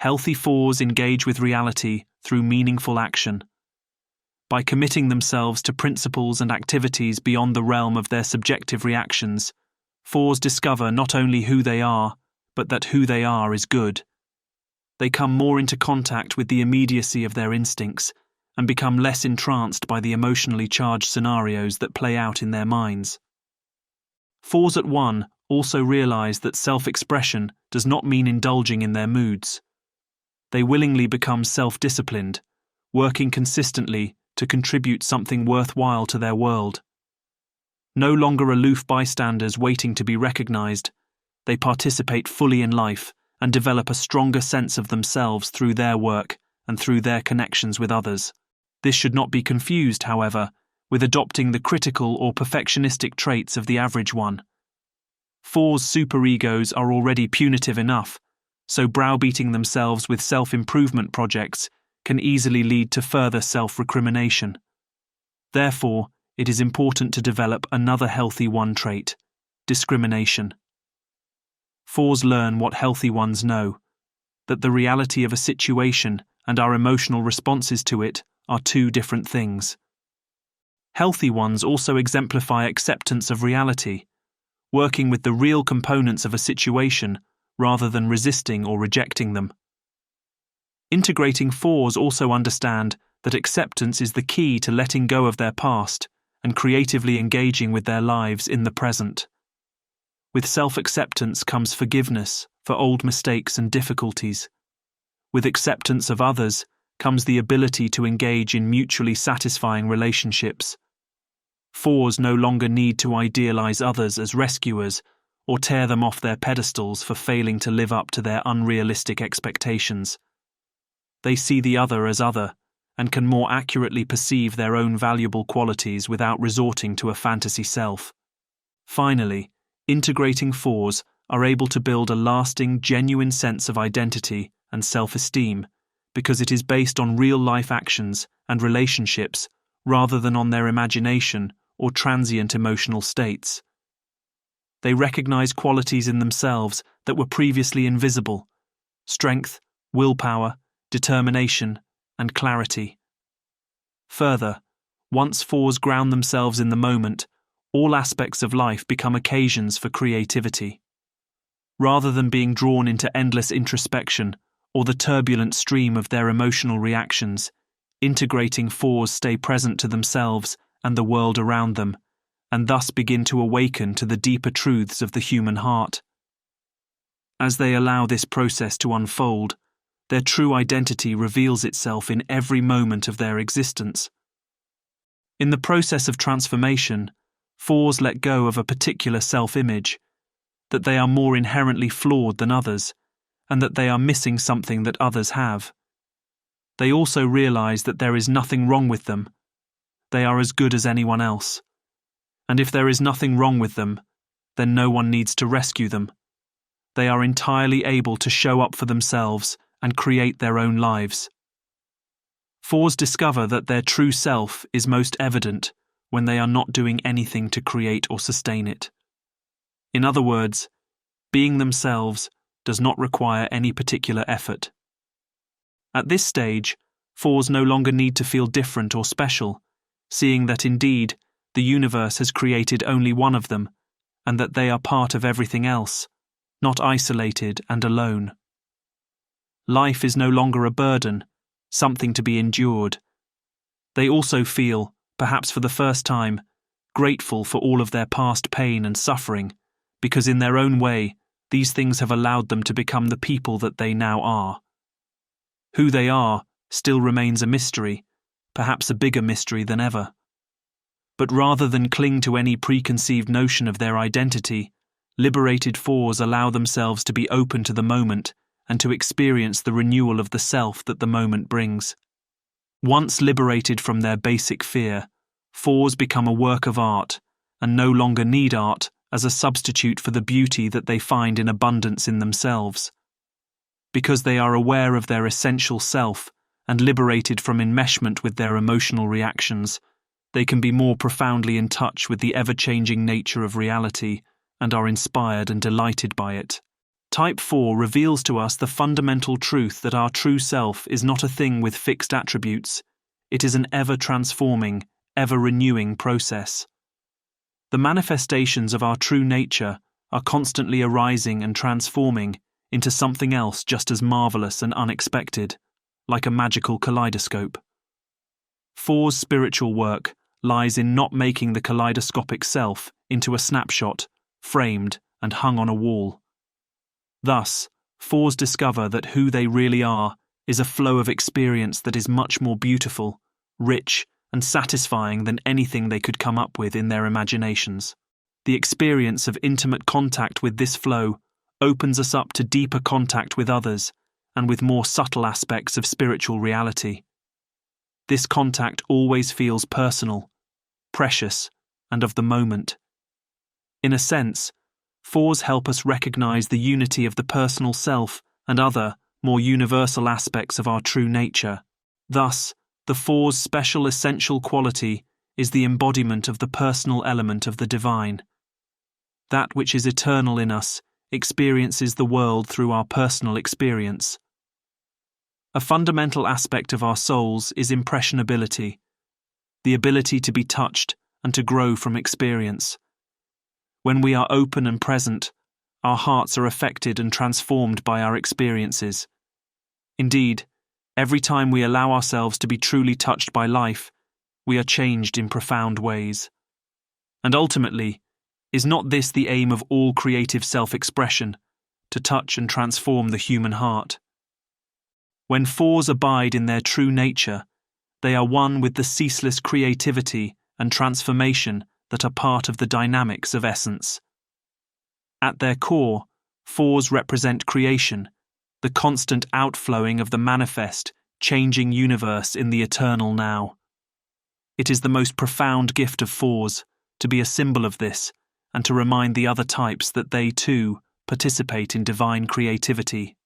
Healthy fours engage with reality through meaningful action. By committing themselves to principles and activities beyond the realm of their subjective reactions, fours discover not only who they are, but that who they are is good. They come more into contact with the immediacy of their instincts and become less entranced by the emotionally charged scenarios that play out in their minds. Fours at 1 also realize that self-expression does not mean indulging in their moods. They willingly become self-disciplined, working consistently to contribute something worthwhile to their world. No longer aloof bystanders waiting to be recognized, they participate fully in life and develop a stronger sense of themselves through their work and through their connections with others. This should not be confused, however, with adopting the critical or perfectionistic traits of the average one. Fours' superegos are already punitive enough, so browbeating themselves with self-improvement projects can easily lead to further self-recrimination. Therefore, it is important to develop another healthy one trait: discrimination. Fours learn what healthy ones know, that the reality of a situation and our emotional responses to it are two different things. Healthy ones also exemplify acceptance of reality, working with the real components of a situation rather than resisting or rejecting them. Integrating fours also understand that acceptance is the key to letting go of their past and creatively engaging with their lives in the present. With self-acceptance comes forgiveness for old mistakes and difficulties. With acceptance of others comes the ability to engage in mutually satisfying relationships. Fours no longer need to idealize others as rescuers or tear them off their pedestals for failing to live up to their unrealistic expectations. They see the other as other and can more accurately perceive their own valuable qualities without resorting to a fantasy self. Finally, integrating fours are able to build a lasting, genuine sense of identity and self-esteem because it is based on real-life actions and relationships rather than on their imagination or transient emotional states. They recognize qualities in themselves that were previously invisible: strength, willpower, determination, and clarity. Further, once fours ground themselves in the moment, all aspects of life become occasions for creativity. Rather than being drawn into endless introspection or the turbulent stream of their emotional reactions, integrating fours stay present to themselves and the world around them, and thus begin to awaken to the deeper truths of the human heart. As they allow this process to unfold, their true identity reveals itself in every moment of their existence. In the process of transformation, fours let go of a particular self-image, that they are more inherently flawed than others, and that they are missing something that others have. They also realize that there is nothing wrong with them. They are as good as anyone else. And if there is nothing wrong with them, then no one needs to rescue them. They are entirely able to show up for themselves and create their own lives. Fours discover that their true self is most evident when they are not doing anything to create or sustain it. In other words, being themselves does not require any particular effort. At this stage, fours no longer need to feel different or special, seeing that indeed the universe has created only one of them, and that they are part of everything else, not isolated and alone. Life is no longer a burden, something to be endured. They also feel, perhaps for the first time, grateful for all of their past pain and suffering, because in their own way, these things have allowed them to become the people that they now are. Who they are still remains a mystery, perhaps a bigger mystery than ever. But rather than cling to any preconceived notion of their identity, liberated fours allow themselves to be open to the moment and to experience the renewal of the self that the moment brings. Once liberated from their basic fear, fours become a work of art and no longer need art as a substitute for the beauty that they find in abundance in themselves. Because they are aware of their essential self and liberated from enmeshment with their emotional reactions, they can be more profoundly in touch with the ever-changing nature of reality and are inspired and delighted by it. Type 4 reveals to us the fundamental truth that our true self is not a thing with fixed attributes. It is an ever-transforming, ever-renewing process. The manifestations of our true nature are constantly arising and transforming into something else just as marvelous and unexpected, like a magical kaleidoscope. 4's spiritual work lies in not making the kaleidoscopic self into a snapshot, framed and hung on a wall. Thus, 4's discover that who they really are is a flow of experience that is much more beautiful, rich, and satisfying than anything they could come up with in their imaginations. The experience of intimate contact with this flow opens us up to deeper contact with others and with more subtle aspects of spiritual reality. This contact always feels personal, precious, and of the moment. In a sense, 4's help us recognize the unity of the personal self and other, more universal aspects of our true nature. Thus, the 4's special essential quality is the embodiment of the personal element of the divine. That which is eternal in us experiences the world through our personal experience. A fundamental aspect of our souls is impressionability, the ability to be touched and to grow from experience. When we are open and present, our hearts are affected and transformed by our experiences. Indeed, every time we allow ourselves to be truly touched by life, we are changed in profound ways. And ultimately, is not this the aim of all creative self-expression, to touch and transform the human heart? When 4's abide in their true nature, they are one with the ceaseless creativity and transformation that are part of the dynamics of essence. At their core, 4's represent creation, the constant outflowing of the manifest, changing universe in the eternal now. It is the most profound gift of 4's to be a symbol of this and to remind the other types that they, too, participate in divine creativity.